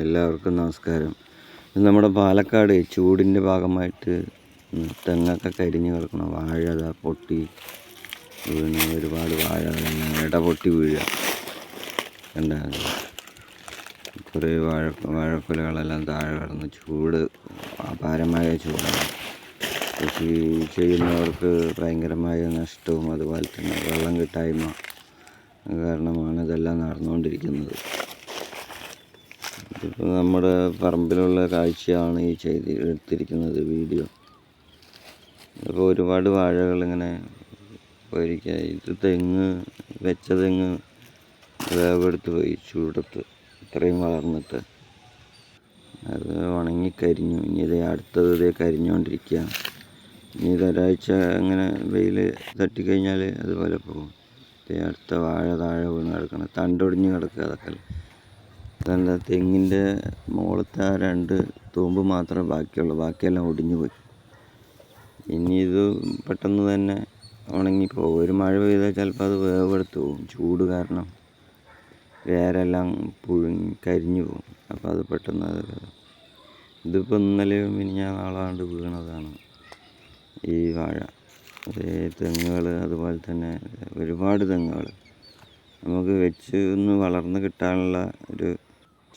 എല്ലാവർക്കും നമസ്കാരം. നമ്മുടെ പാലക്കാട് ചൂടിൻ്റെ ഭാഗമായിട്ട് തെങ്ങൊക്കെ കരിഞ്ഞ് കിടക്കണം. വാഴ അതാ പൊട്ടി വീണ്, ഒരുപാട് വാഴ ഇട പൊട്ടി വീഴുക ഉണ്ടാകുന്നത്. കുറേ വാഴക്കുലകളെല്ലാം താഴെ കിടന്ന് ചൂട്, അപാരമായ ചൂടാണ്. കൃഷി ചെയ്യുന്നവർക്ക് ഭയങ്കരമായ നഷ്ടവും അതുപോലെ തന്നെ വെള്ളം കിട്ടായ്മ കാരണമാണ് ഇതെല്ലാം നടന്നുകൊണ്ടിരിക്കുന്നത്. ഇതിപ്പോൾ നമ്മുടെ പറമ്പിലുള്ള കാഴ്ചയാണ് ഈ എടുത്തിരിക്കുന്നത് വീഡിയോ. ഇപ്പോൾ ഒരുപാട് വാഴകളിങ്ങനെ പോയിരിക്കുക. ഇത് വെച്ച തെങ്ങ് വേവെടുത്ത് പോയി ചൂടത്ത്, ഇത്രയും വളർന്നിട്ട് അത് ഉണങ്ങിക്കരിഞ്ഞു. ഇനി അടുത്തത് കരിഞ്ഞുകൊണ്ടിരിക്കുകയാണ്. ഇനി ഇതൊരാഴ്ച അങ്ങനെ വെയിൽ തട്ടിക്കഴിഞ്ഞാൽ അതുപോലെ പോകും. അടുത്ത വാഴ താഴെ വീണ് കിടക്കണം, തണ്ടൊടിഞ്ഞ് കിടക്കുക. അതൊക്കെ അതെന്താ, തെങ്ങിൻ്റെ മുകളത്തെ ആ 2 തൂമ്പ് മാത്രമേ ബാക്കിയുള്ളൂ, ബാക്കിയെല്ലാം ഒടിഞ്ഞു പോയി. ഇനി ഇത് പെട്ടെന്ന് തന്നെ ഉണങ്ങിപ്പോകും. ഒരു മഴ പെയ്താൽ ചിലപ്പോൾ അത് വേവെടുത്ത് പോകും. ചൂട് കാരണം വേരെല്ലാം കരിഞ്ഞു പോകും. അപ്പോൾ അത് പെട്ടെന്ന് ഇതിപ്പോൾ ഇന്നലെയും നാളാണ്ട് വീണതാണ് ഈ വാഴ. അതേ തെങ്ങുകൾ, അതുപോലെ തന്നെ ഒരുപാട് തെങ്ങുകൾ നമുക്ക് വെച്ച് ഒന്ന് വളർന്ന് കിട്ടാനുള്ള ഒരു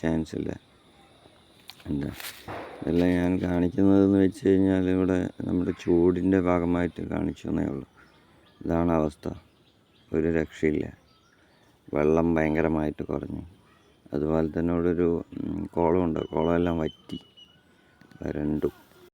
ചാൻസ് ഇല്ല. ഇതെല്ലാം ഞാൻ കാണിക്കുന്നതെന്ന് വെച്ച് കഴിഞ്ഞാൽ ഇവിടെ നമ്മുടെ ചൂടിൻ്റെ ഭാഗമായിട്ട് കാണിച്ചു എന്നേ ഉള്ളൂ. ഇതാണ് അവസ്ഥ. ഒരു രക്ഷയില്ല. വെള്ളം ഭയങ്കരമായിട്ട് കുറഞ്ഞു. അതുപോലെ തന്നെ ഇവിടെ ഒരു കുളമുണ്ട്. കുളമെല്ലാം വറ്റി വരണ്ടു.